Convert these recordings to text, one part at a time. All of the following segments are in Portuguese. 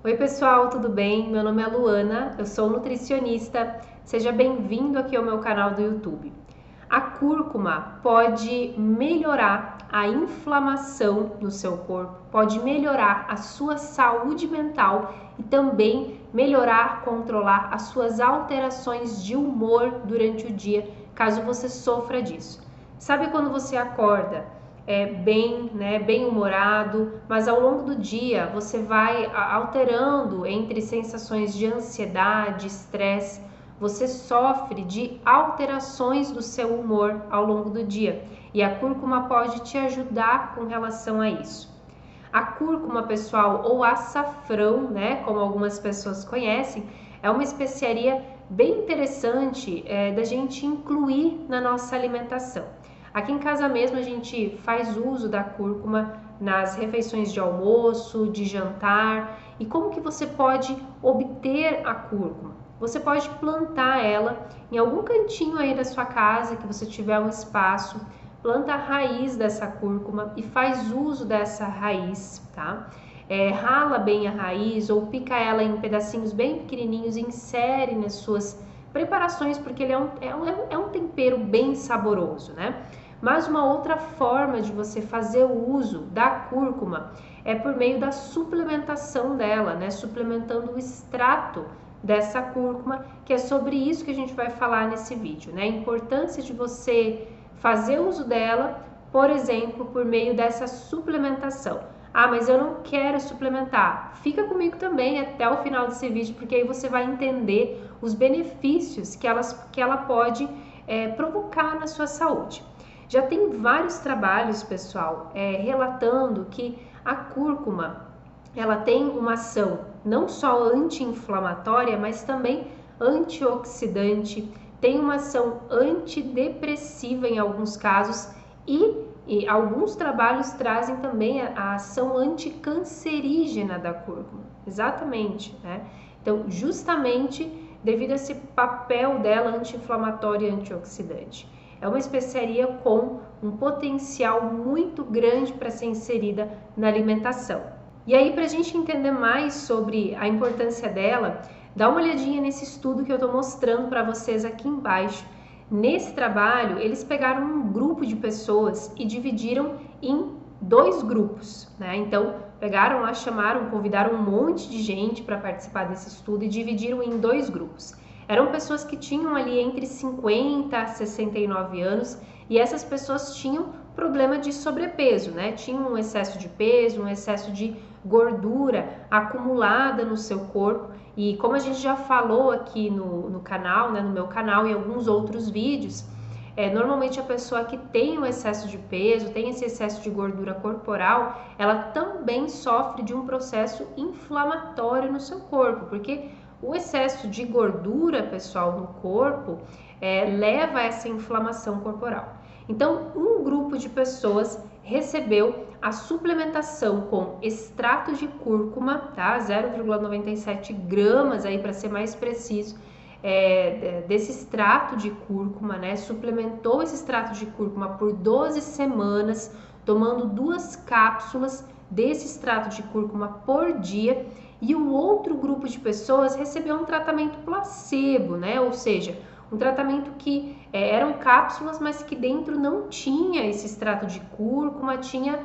Oi pessoal, tudo bem? Meu nome é Luana, eu sou nutricionista. Seja bem-vindo aqui ao meu canal do YouTube. A cúrcuma pode melhorar a inflamação no seu corpo, pode melhorar a sua saúde mental e também melhorar, controlar as suas alterações de humor durante o dia, caso você sofra disso. Sabe quando você acorda bem humorado, mas ao longo do dia você vai alterando entre sensações de ansiedade, estresse, você sofre de alterações do seu humor ao longo do dia e a cúrcuma pode te ajudar com relação a isso. A cúrcuma, pessoal, ou açafrão, né, como algumas pessoas conhecem, é uma especiaria bem interessante da gente incluir na nossa alimentação. Aqui em casa mesmo a gente faz uso da cúrcuma nas refeições de almoço, de jantar. E como que você pode obter a cúrcuma? Você pode plantar ela em algum cantinho aí da sua casa que você tiver um espaço, planta a raiz dessa cúrcuma e faz uso dessa raiz, tá? Rala bem a raiz ou pica ela em pedacinhos bem pequenininhos e insere nas suas preparações, porque ele é um tempero bem saboroso, né? Mas uma outra forma de você fazer o uso da cúrcuma é por meio da suplementação dela, né? Suplementando o extrato dessa cúrcuma, que é sobre isso que a gente vai falar nesse vídeo, né? A importância de você fazer uso dela, por exemplo, por meio dessa suplementação. Ah, mas eu não quero suplementar. Fica comigo também até o final desse vídeo, porque aí você vai entender os benefícios que ela pode provocar na sua saúde. Já tem vários trabalhos, pessoal, relatando que a cúrcuma ela tem uma ação não só anti-inflamatória, mas também antioxidante, tem uma ação antidepressiva em alguns casos e alguns trabalhos trazem também a ação anticancerígena da cúrcuma, exatamente, né? Então, justamente devido a esse papel dela anti-inflamatório e antioxidante. É uma especiaria com um potencial muito grande para ser inserida na alimentação. E aí, para a gente entender mais sobre a importância dela, dá uma olhadinha nesse estudo que eu estou mostrando para vocês aqui embaixo. Nesse trabalho, eles pegaram um grupo de pessoas e dividiram em dois grupos, né? Então, pegaram lá, convidaram um monte de gente para participar desse estudo e dividiram em dois grupos. Eram pessoas que tinham ali entre 50 a 69 anos e essas pessoas tinham problema de sobrepeso, né? Tinham um excesso de peso, um excesso de gordura acumulada no seu corpo. E como a gente já falou aqui no canal, né, no meu canal e em alguns outros vídeos, normalmente a pessoa que tem um excesso de peso, tem esse excesso de gordura corporal, ela também sofre de um processo inflamatório no seu corpo, porque o excesso de gordura, pessoal, no corpo leva a essa inflamação corporal. Então, um grupo de pessoas recebeu a suplementação com extrato de cúrcuma, tá? 0,97 gramas aí para ser mais preciso, desse extrato de cúrcuma, né? Suplementou esse extrato de cúrcuma por 12 semanas, tomando 2 cápsulas desse extrato de cúrcuma por dia. E o outro grupo de pessoas recebeu um tratamento placebo, né? Ou seja, um tratamento que eram cápsulas, mas que dentro não tinha esse extrato de cúrcuma, tinha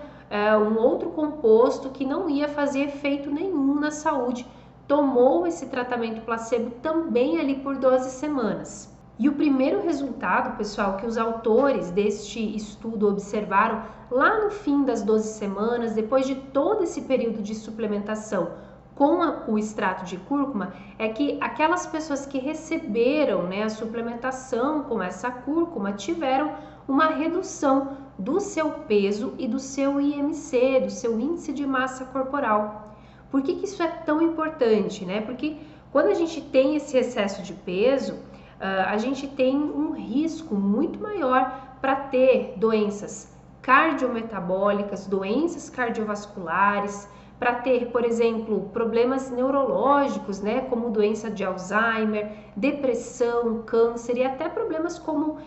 um outro composto que não ia fazer efeito nenhum na saúde. Tomou esse tratamento placebo também ali por 12 semanas. E o primeiro resultado, pessoal, que os autores deste estudo observaram lá no fim das 12 semanas, depois de todo esse período de suplementação com o extrato de cúrcuma, é que aquelas pessoas que receberam, né, a suplementação com essa cúrcuma tiveram uma redução do seu peso e do seu IMC, do seu índice de massa corporal. Por que isso é tão importante, né? Porque quando a gente tem esse excesso de peso, a gente tem um risco muito maior para ter doenças cardiometabólicas, doenças cardiovasculares, para ter, por exemplo, problemas neurológicos, né, como doença de Alzheimer, depressão, câncer e até problemas como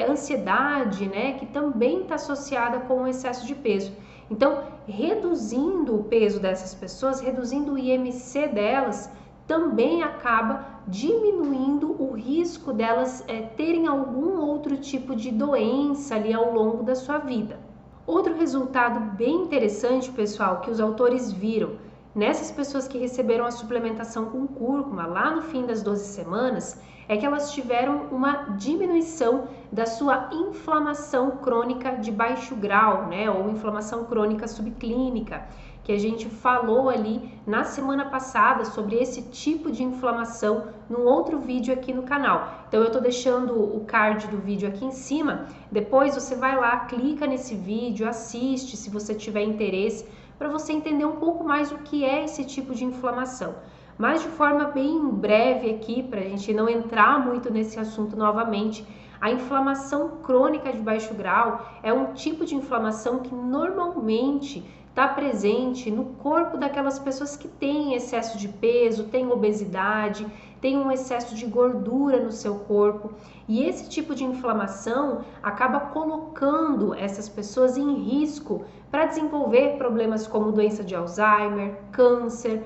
ansiedade, né, que também está associada com o excesso de peso. Então, reduzindo o peso dessas pessoas, reduzindo o IMC delas, também acaba diminuindo o risco delas terem algum outro tipo de doença ali ao longo da sua vida. Outro resultado bem interessante, pessoal, que os autores viram nessas pessoas que receberam a suplementação com cúrcuma lá no fim das 12 semanas, é que elas tiveram uma diminuição da sua inflamação crônica de baixo grau, né, ou inflamação crônica subclínica, que a gente falou ali na semana passada sobre esse tipo de inflamação num outro vídeo aqui no canal. Então eu tô deixando o card do vídeo aqui em cima, depois você vai lá, clica nesse vídeo, assiste se você tiver interesse, para você entender um pouco mais o que é esse tipo de inflamação. Mas de forma bem breve aqui, para a gente não entrar muito nesse assunto novamente, a inflamação crônica de baixo grau é um tipo de inflamação que normalmente está presente no corpo daquelas pessoas que têm excesso de peso, têm obesidade, têm um excesso de gordura no seu corpo. E esse tipo de inflamação acaba colocando essas pessoas em risco para desenvolver problemas como doença de Alzheimer, câncer,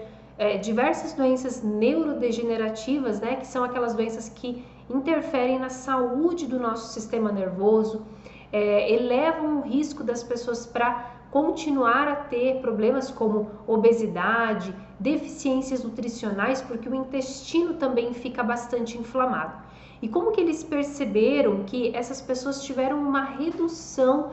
diversas doenças neurodegenerativas, né, que são aquelas doenças que interferem na saúde do nosso sistema nervoso, elevam o risco das pessoas para continuar a ter problemas como obesidade, deficiências nutricionais, porque o intestino também fica bastante inflamado. E como que eles perceberam que essas pessoas tiveram uma redução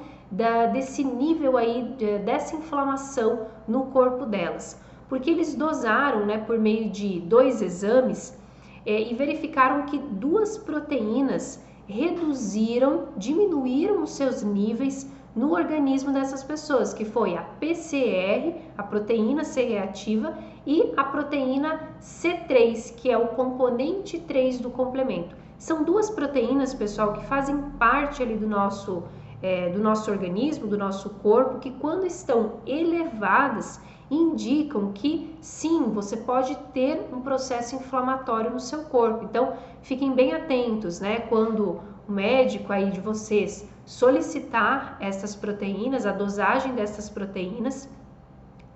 desse nível aí, dessa inflamação no corpo delas? Porque eles dosaram, né, por meio de 2 exames e verificaram que 2 proteínas diminuíram os seus níveis no organismo dessas pessoas, que foi a PCR, a proteína C reativa, e a proteína C3, que é o componente 3 do complemento. São 2 proteínas, pessoal, que fazem parte ali do nosso organismo, do nosso corpo, que quando estão elevadas, indicam que sim, você pode ter um processo inflamatório no seu corpo. Então, fiquem bem atentos, né? Quando o médico aí de vocês solicitar essas proteínas, a dosagem dessas proteínas,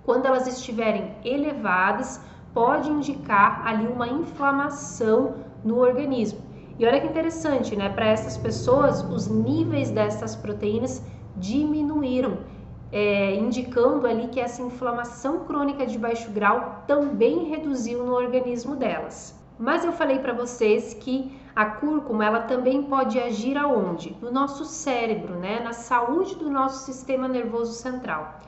quando elas estiverem elevadas, pode indicar ali uma inflamação no organismo. E olha que interessante, né? Para essas pessoas, os níveis dessas proteínas diminuíram, indicando ali que essa inflamação crônica de baixo grau também reduziu no organismo delas. Mas eu falei para vocês que a cúrcuma ela também pode agir aonde? No nosso cérebro, né? Na saúde do nosso sistema nervoso central.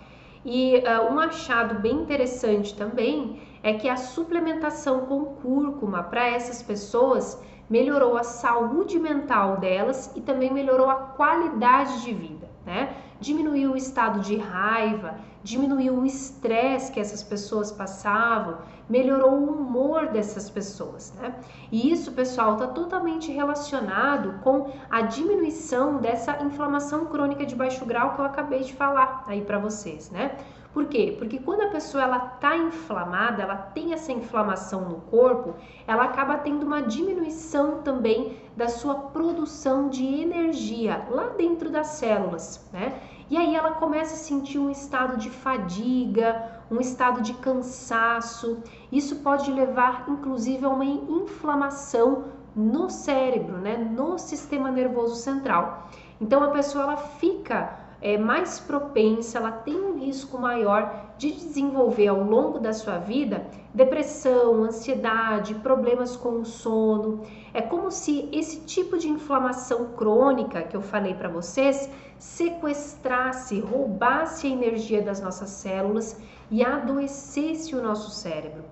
E um achado bem interessante também é que a suplementação com cúrcuma para essas pessoas melhorou a saúde mental delas e também melhorou a qualidade de vida, né? Diminuiu o estado de raiva, diminuiu o estresse que essas pessoas passavam, melhorou o humor dessas pessoas, né? E isso, pessoal, está totalmente relacionado com a diminuição dessa inflamação crônica de baixo grau que eu acabei de falar aí para vocês, né? Por quê? Porque quando a pessoa ela tá inflamada, ela tem essa inflamação no corpo, ela acaba tendo uma diminuição também da sua produção de energia lá dentro das células, né? E aí ela começa a sentir um estado de fadiga, um estado de cansaço. Isso pode levar, inclusive, a uma inflamação no cérebro, né? No sistema nervoso central. Então a pessoa ela fica mais propensa, ela tem um risco maior de desenvolver ao longo da sua vida depressão, ansiedade, problemas com o sono. É como se esse tipo de inflamação crônica que eu falei para vocês sequestrasse, roubasse a energia das nossas células e adoecesse o nosso cérebro.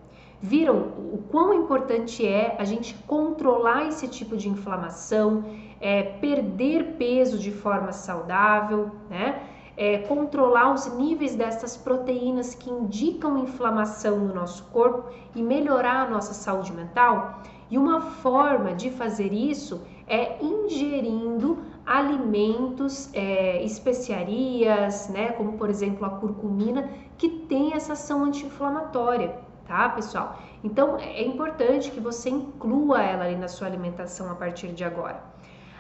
Viram o quão importante é a gente controlar esse tipo de inflamação, perder peso de forma saudável, né? Controlar os níveis dessas proteínas que indicam inflamação no nosso corpo e melhorar a nossa saúde mental? E uma forma de fazer isso é ingerindo alimentos, especiarias, né? Como por exemplo a curcumina, que tem essa ação anti-inflamatória. Tá, pessoal? Então é importante que você inclua ela ali na sua alimentação a partir de agora.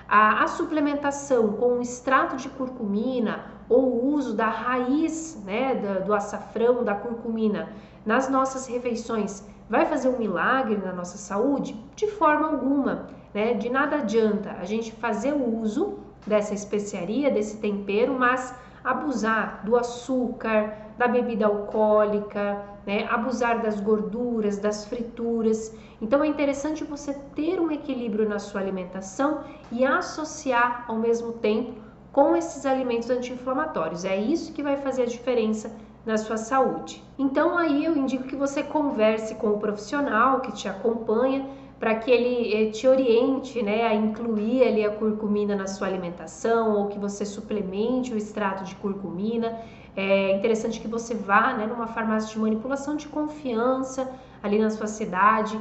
A suplementação com extrato de curcumina ou o uso da raiz, né, do açafrão, da curcumina nas nossas refeições vai fazer um milagre na nossa saúde? De forma alguma, né? De nada adianta a gente fazer o uso dessa especiaria, desse tempero, mas abusar do açúcar, da bebida alcoólica, né? Abusar das gorduras, das frituras. Então é interessante você ter um equilíbrio na sua alimentação e associar ao mesmo tempo com esses alimentos anti-inflamatórios. É isso que vai fazer a diferença na sua saúde. Então aí eu indico que você converse com o profissional que te acompanha para que ele te oriente, né, a incluir ali a curcumina na sua alimentação ou que você suplemente o extrato de curcumina. É interessante que você vá, né, numa farmácia de manipulação de confiança ali na sua cidade.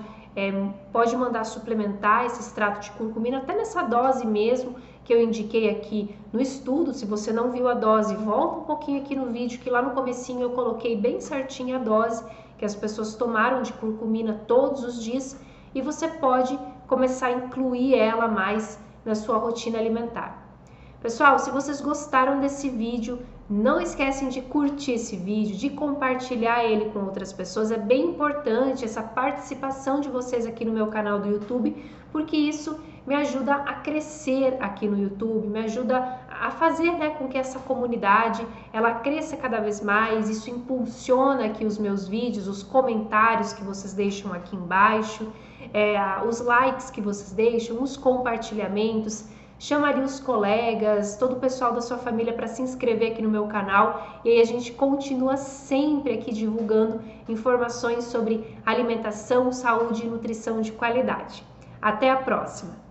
Pode mandar suplementar esse extrato de curcumina até nessa dose mesmo que eu indiquei aqui no estudo. Se você não viu a dose, volta um pouquinho aqui no vídeo, que lá no comecinho eu coloquei bem certinho a dose que as pessoas tomaram de curcumina todos os dias, e você pode começar a incluir ela mais na sua rotina alimentar. Pessoal, se vocês gostaram desse vídeo, não esquecem de curtir esse vídeo, de compartilhar ele com outras pessoas. É bem importante essa participação de vocês aqui no meu canal do YouTube, porque isso me ajuda a crescer aqui no YouTube, me ajuda a fazer, né, com que essa comunidade ela cresça cada vez mais. Isso impulsiona aqui os meus vídeos, os comentários que vocês deixam aqui embaixo, os likes que vocês deixam, os compartilhamentos. Chamaria os colegas, todo o pessoal da sua família para se inscrever aqui no meu canal, e aí a gente continua sempre aqui divulgando informações sobre alimentação, saúde e nutrição de qualidade. Até a próxima!